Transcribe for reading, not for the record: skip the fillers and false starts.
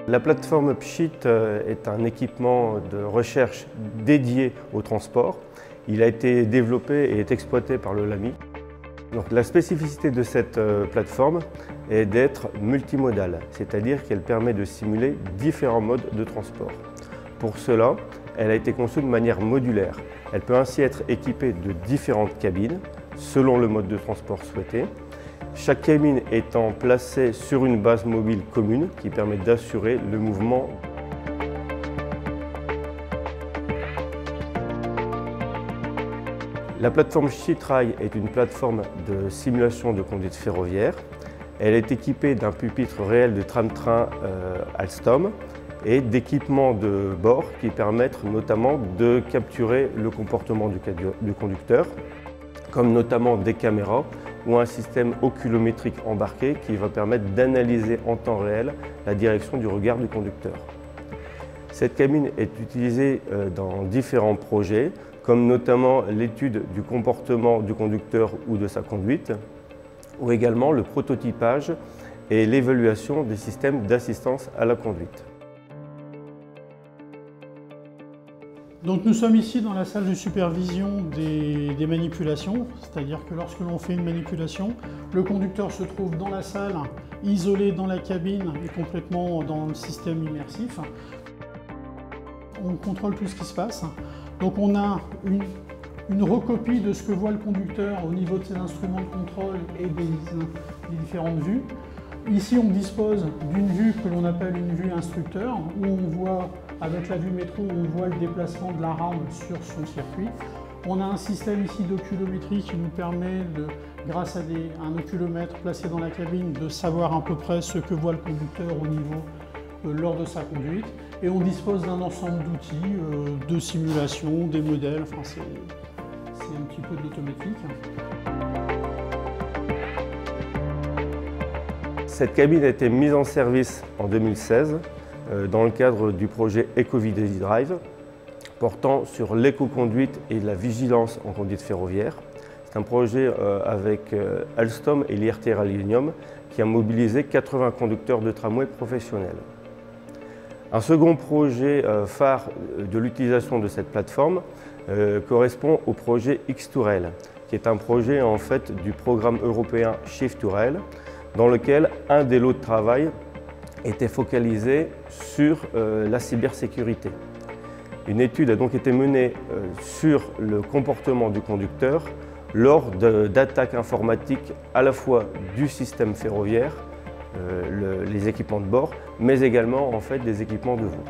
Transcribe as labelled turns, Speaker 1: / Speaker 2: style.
Speaker 1: La plateforme PSHIT est un équipement de recherche dédié au transport. Il a été développé et est exploité par le LAMI. Donc, la spécificité de cette plateforme est d'être multimodale, c'est-à-dire qu'elle permet de simuler différents modes de transport. Pour cela, elle a été conçue de manière modulaire. Elle peut ainsi être équipée de différentes cabines, selon le mode de transport souhaité. Chaque cabine étant placée sur une base mobile commune qui permet d'assurer le mouvement. La plateforme SHIT-Rail est une plateforme de simulation de conduite ferroviaire. Elle est équipée d'un pupitre réel de tram-train Alstom et d'équipements de bord qui permettent notamment de capturer le comportement du conducteur, comme notamment des caméras ou un système oculométrique embarqué qui va permettre d'analyser en temps réel la direction du regard du conducteur. Cette cabine est utilisée dans différents projets, comme notamment l'étude du comportement du conducteur ou de sa conduite, ou également le prototypage et l'évaluation des systèmes d'assistance à la conduite.
Speaker 2: Donc nous sommes ici dans la salle de supervision des manipulations, c'est-à-dire que lorsque l'on fait une manipulation, le conducteur se trouve dans la salle, isolé dans la cabine et complètement dans le système immersif. On contrôle tout ce qui se passe. Donc on a une recopie de ce que voit le conducteur au niveau de ses instruments de contrôle et des différentes vues. Ici, on dispose d'une vue que l'on appelle une vue instructeur, où on voit, avec la vue métro, on voit le déplacement de la rame sur son circuit. On a un système ici d'oculométrie qui nous permet, grâce à un oculomètre placé dans la cabine, de savoir à peu près ce que voit le conducteur au niveau lors de sa conduite. Et on dispose d'un ensemble d'outils, de simulation, des modèles, enfin c'est un petit peu de l'automatique.
Speaker 1: Cette cabine a été mise en service en 2016 dans le cadre du projet EcoVidEasy Drive portant sur l'éco-conduite et la vigilance en conduite ferroviaire. C'est un projet avec Alstom et l'IRT Rallium qui a mobilisé 80 conducteurs de tramway professionnels. Un second projet phare de l'utilisation de cette plateforme correspond au projet X2Rail, qui est un projet en fait du programme européen Shift2Rail, dans lequel un des lots de travail était focalisé sur la cybersécurité. Une étude a donc été menée sur le comportement du conducteur lors d'attaques informatiques à la fois du système ferroviaire, les équipements de bord, mais également en fait des équipements de voie.